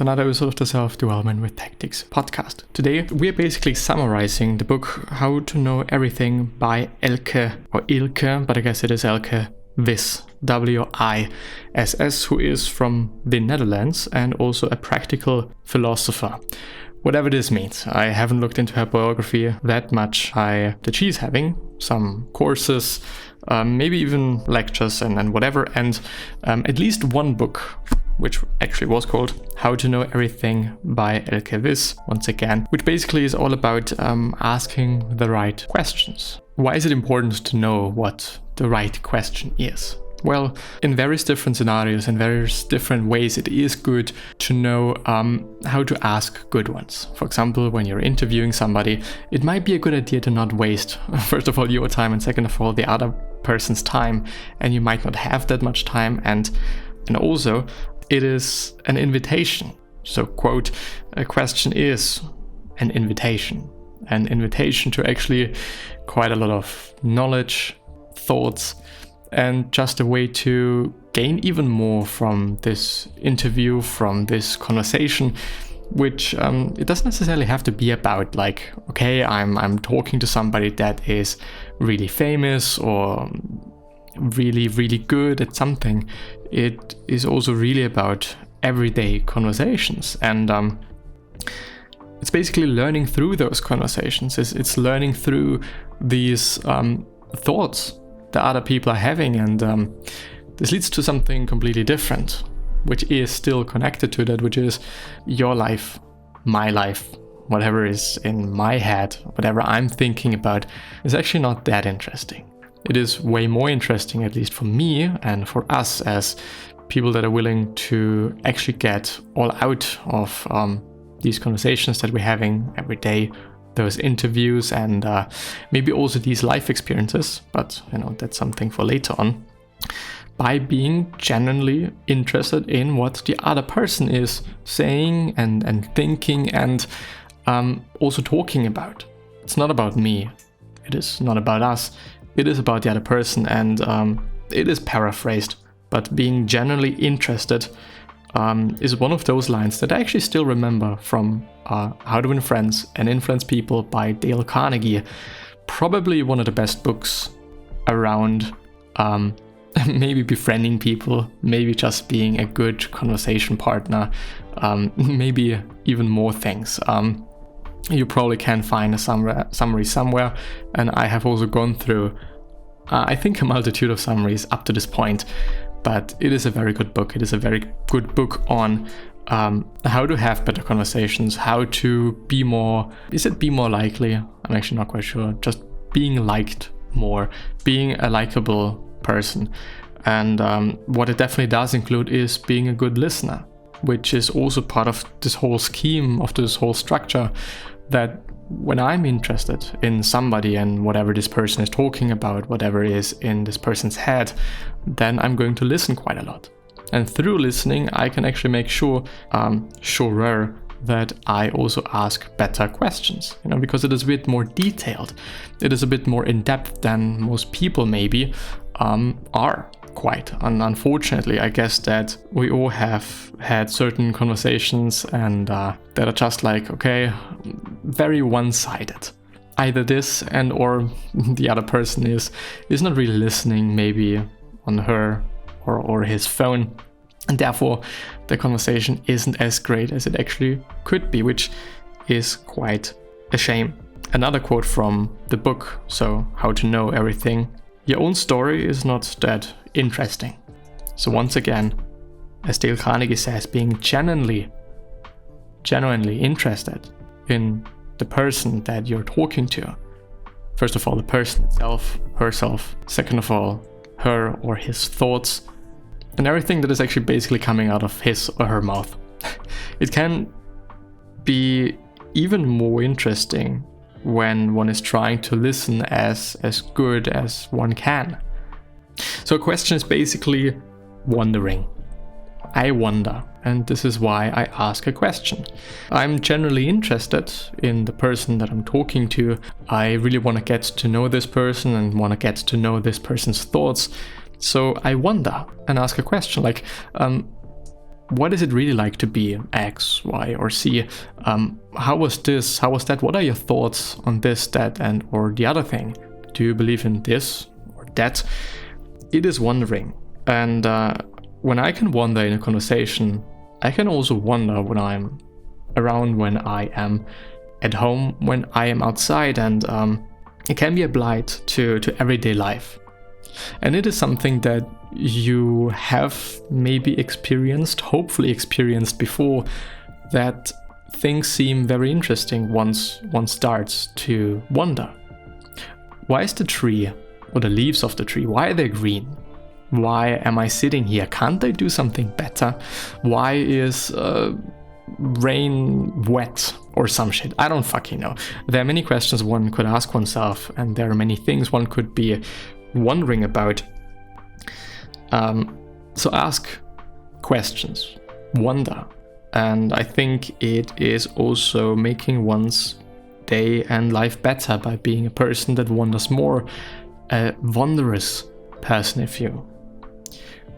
Another episode of the Self-Development with Tactics podcast. Today we're basically summarizing the book How to Know Everything by Ilke, but I guess it is Elke Wiss, W-I-S-S, who is from the Netherlands and also a practical philosopher. Whatever this means. I haven't looked into her biography that much. That she's having some courses, maybe even lectures and whatever, and at least one book, which actually was called How to Know Everything by Elke Wiss, once again, which basically is all about asking the right questions. Why is it important to know what the right question is? Well, in various different scenarios, in various different ways, it is good to know how to ask good ones. For example, when you're interviewing somebody, it might be a good idea to not waste, first of all, your time, and second of all, the other person's time, and you might not have that much time, and also, it is an invitation. So, quote, a question is an invitation to actually quite a lot of knowledge, thoughts, and just a way to gain even more from this interview, from this conversation, which it doesn't necessarily have to be about like, okay, I'm talking to somebody that is really famous or really, really good at something. It is also really about everyday conversations, and it's basically learning through those conversations. It's learning through these thoughts that other people are having, and this leads to something completely different, which is still connected to that, which is your life, my life, whatever is in my head, whatever I'm thinking about is actually not that interesting. It is way more interesting, at least for me and for us as people that are willing to actually get all out of these conversations that we're having every day, those interviews, and maybe also these life experiences, but that's something for later on, by being genuinely interested in what the other person is saying and thinking and also talking about. It's not about me, it is not about us, it is about the other person, and it is paraphrased, but being genuinely interested is one of those lines that I actually still remember from How to Win Friends and Influence People by Dale Carnegie. Probably one of the best books around maybe befriending people, maybe just being a good conversation partner, maybe even more things. You probably can find a summary somewhere, and I have also gone through, I think, a multitude of summaries up to this point, but it is a very good book. It is a very good book on how to have better conversations, how to be more, is it be more likely? I'm actually not quite sure, just being liked more, being a likable person. And what it definitely does include is being a good listener, which is also part of this whole scheme, of this whole structure, that when I'm interested in somebody and whatever this person is talking about, whatever is in this person's head, then I'm going to listen quite a lot. And through listening, I can actually make surer that I also ask better questions, because it is a bit more detailed. It is a bit more in depth than most people maybe are. Quite. And unfortunately, I guess that we all have had certain conversations and that are just like, okay, very one-sided. Either this and or the other person is not really listening, maybe on her or his phone, and therefore the conversation isn't as great as it actually could be, which is quite a shame. Another quote from the book, so How to Know Everything: your own story is not that interesting. So once again, as Dale Carnegie says, being genuinely interested in the person that you're talking to. First of all, the person itself, herself. Second of all, her or his thoughts, and everything that is actually basically coming out of his or her mouth. It can be even more interesting when one is trying to listen as good as one can. So a question is basically wondering. I wonder, and this is why I ask a question. I'm generally interested in the person that I'm talking to. I really want to get to know this person and want to get to know this person's thoughts. So I wonder and ask a question like, what is it really like to be X, Y, or Z? How was this? How was that? What are your thoughts on this, that, and or the other thing? Do you believe in this or that? It is wondering. And when I can wonder in a conversation, I can also wonder when I'm around, when I am at home, when I am outside, and it can be applied to everyday life. And it is something that you have maybe experienced, hopefully experienced before, that things seem very interesting once one starts to wonder. Why is the tree, or the leaves of the tree, why are they green? Why am I sitting here? Can't I do something better? Why is rain wet or some shit? I don't fucking know. There are many questions one could ask oneself, and there are many things one could be wondering about. So ask questions, wonder, and I think it is also making one's day and life better by being a person that wonders more, a wondrous person, if you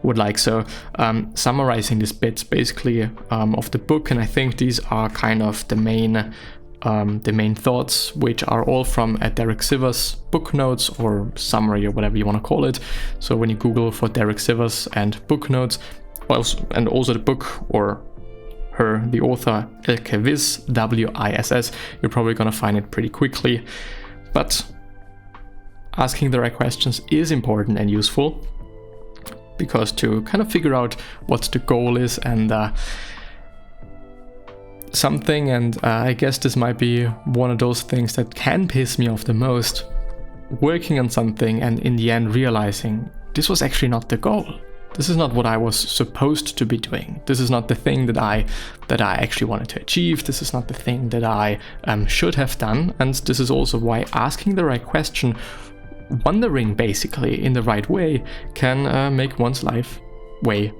would like. So summarizing this bit basically of the book, and I think these are kind of the main thoughts, which are all from Derek Sivers' book notes or summary or whatever you want to call it. So when you Google for Derek Sivers and book notes, and also the book or her, the author, Elke Wiss, W-I-S-S, you're probably going to find it pretty quickly. But asking the right questions is important and useful, because to kind of figure out what the goal is and something, and I guess this might be one of those things that can piss me off the most, working on something and in the end realizing this was actually not the goal. This is not what I was supposed to be doing. This is not the thing that I actually wanted to achieve. This is not the thing that I should have done. And this is also why asking the right question, wondering basically in the right way, can make one's life way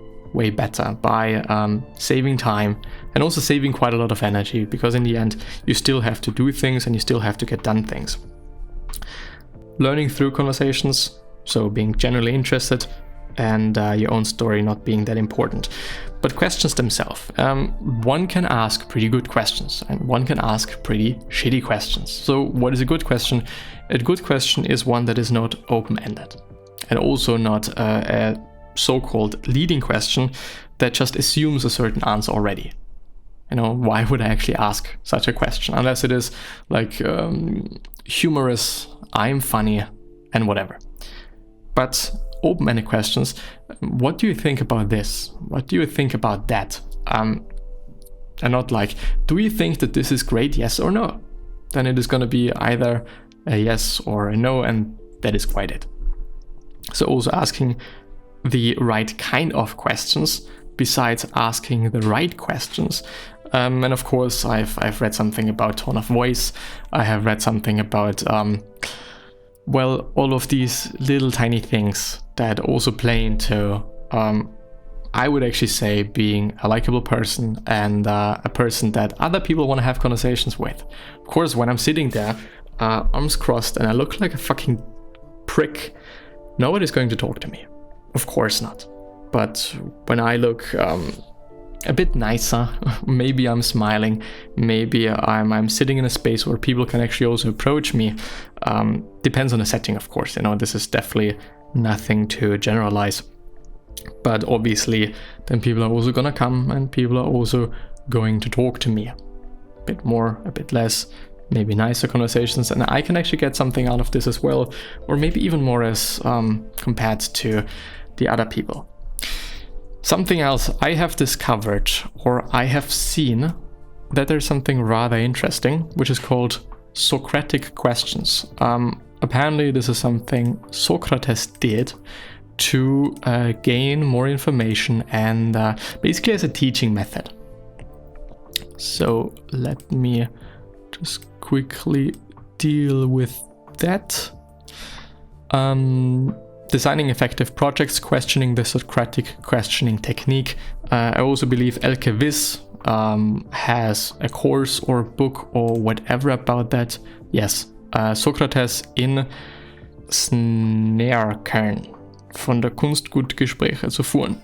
better by saving time and also saving quite a lot of energy, because in the end you still have to do things and you still have to get done things. Learning through conversations, so being generally interested, and your own story not being that important. But questions themselves. One can ask pretty good questions and one can ask pretty shitty questions. So what is a good question? A good question is one that is not open-ended, and also not a so-called leading question that just assumes a certain answer already. You know, why would I actually ask such a question? Unless it is like humorous, I'm funny, and whatever. But open-ended questions, what do you think about this? What do you think about that? And not like, do you think that this is great, yes or no? Then it is going to be either a yes or a no, and that is quite it. So also asking the right kind of questions besides asking the right questions. And of course, I've read something about tone of voice. I have read something about all of these little tiny things that also play into, I would actually say, being a likable person and a person that other people want to have conversations with. Of course, when I'm sitting there, arms crossed, and I look like a fucking prick, nobody's going to talk to me. Of course not. But when I look a bit nicer, maybe I'm smiling, maybe I'm sitting in a space where people can actually also approach me. Depends on the setting, of course. You know, this is definitely nothing to generalize. But obviously, then people are also gonna come and people are also going to talk to me. A bit more, a bit less, maybe nicer conversations, and I can actually get something out of this as well, or maybe even more as compared to the other people. Something else I have discovered, or I have seen, that there's something rather interesting, which is called Socratic questions. Apparently this is something Socrates did to gain more information and basically as a teaching method. So let me just quickly deal with that. Designing effective projects, questioning the Socratic questioning technique. I also believe Elke Wiss has a course or book or whatever about that. Yes, Sokrates in Snarkern von der Kunst gut Gespräche zu führen.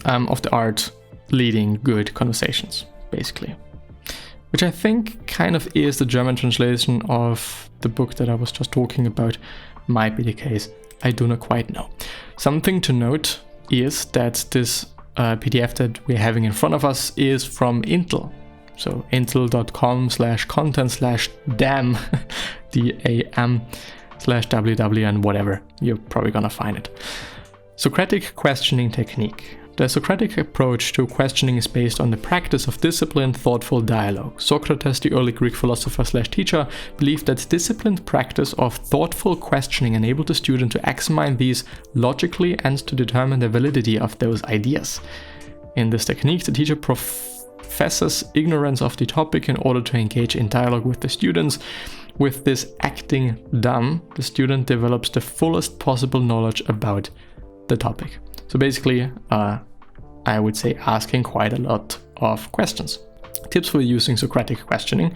of the art leading good conversations, basically. Which I think kind of is the German translation of the book that I was just talking about. Might be the case. I do not quite know. Something to note is that this PDF that we're having in front of us is from Intel. So intel.com/content/dam, DAM/ww and whatever. You're probably gonna find it. Socratic questioning technique. The Socratic approach to questioning is based on the practice of disciplined, thoughtful dialogue. Socrates, the early Greek philosopher/teacher, believed that disciplined practice of thoughtful questioning enabled the student to examine these logically and to determine the validity of those ideas. In this technique, the teacher professes ignorance of the topic in order to engage in dialogue with the students. With this acting dumb, the student develops the fullest possible knowledge about the topic. So basically, I would say asking quite a lot of questions. Tips for using Socratic questioning.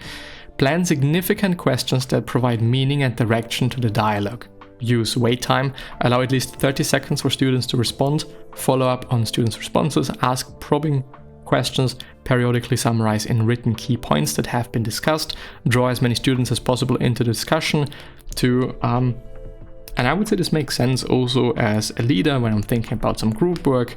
Plan significant questions that provide meaning and direction to the dialogue. Use wait time. Allow at least 30 seconds for students to respond. Follow up on students' responses. Ask probing questions. Periodically summarize in written key points that have been discussed. Draw as many students as possible into the discussion to and I would say this makes sense also as a leader when I'm thinking about some group work.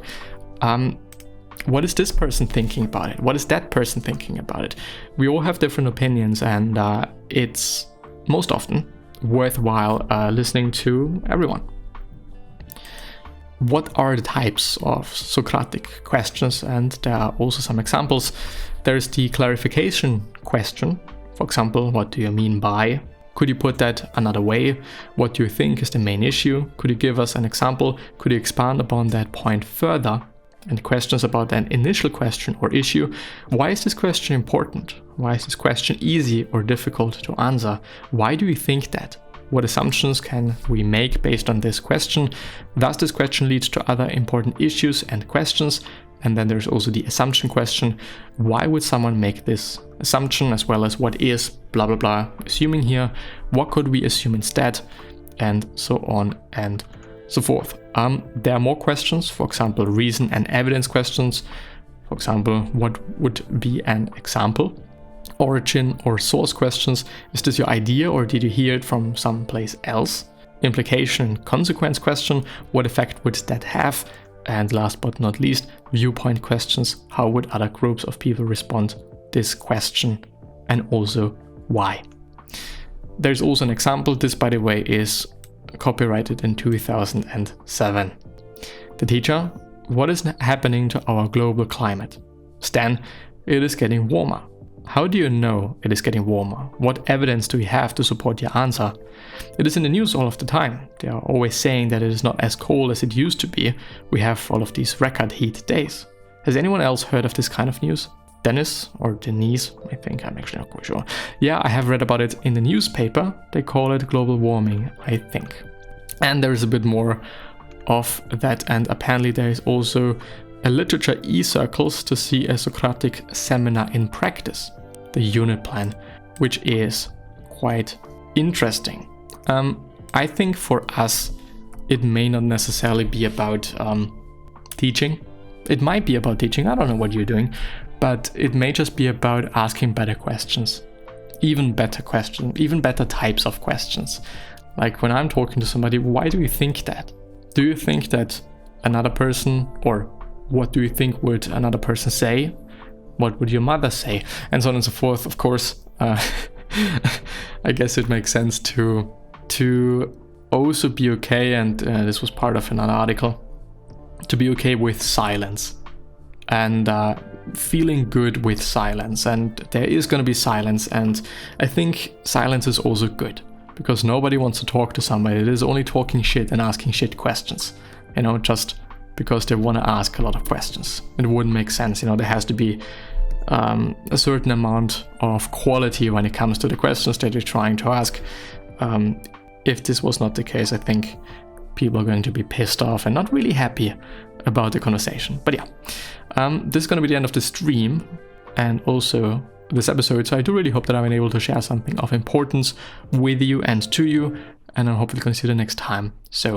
What is this person thinking about it? What is that person thinking about it? We all have different opinions, and it's most often worthwhile listening to everyone. What are the types of Socratic questions? And there are also some examples. There's the clarification question. For example, what do you mean by? Could you put that another way? What do you think is the main issue? Could you give us an example? Could you expand upon that point further? And questions about an initial question or issue. Why is this question important? Why is this question easy or difficult to answer? Why do you think that? What assumptions can we make based on this question? Does this question lead to other important issues and questions? And then there's also the assumption question. Why would someone make this assumption, as well as what is blah blah blah assuming here? What could we assume instead? And so on and so forth. There are more questions, for example, reason and evidence questions. For example, what would be an example? Origin or source questions. Is this your idea or did you hear it from someplace else? Implication and consequence question. What effect would that have? And last but not least, viewpoint questions. How would other groups of people respond to this question? And also why? There's also an example. This, by the way, is copyrighted in 2007. The teacher, what is happening to our global climate? Stan, it is getting warmer. How do you know it is getting warmer? What evidence do we have to support your answer? It is in the news all of the time. They are always saying that it is not as cold as it used to be. We have all of these record heat days. Has anyone else heard of this kind of news? Dennis or Denise, I think, I'm actually not quite sure. Yeah, I have read about it in the newspaper. They call it global warming, I think. And there is a bit more of that, and apparently there is also a literature e-circles to see a Socratic seminar in practice, the unit plan, which is quite interesting. I think for us, it may not necessarily be about teaching. It might be about teaching, I don't know what you're doing, but it may just be about asking better questions, even better questions, even better types of questions. Like when I'm talking to somebody, why do you think that? Do you think that another person, or what do you think would another person say? What would your mother say? And so on and so forth. Of course, I guess it makes sense to also be okay, and this was part of another article, to be okay with silence and feeling good with silence. And there is going to be silence, and I think silence is also good, because nobody wants to talk to somebody that is only talking shit and asking shit questions, you know, just because they want to ask a lot of questions. It wouldn't make sense, you know. There has to be a certain amount of quality when it comes to the questions that you're trying to ask. If this was not the case, I think people are going to be pissed off and not really happy about the conversation. But yeah, this is going to be the end of the stream and also this episode. So I do really hope that I've been able to share something of importance with you and to you, and I hope we'll consider next time. So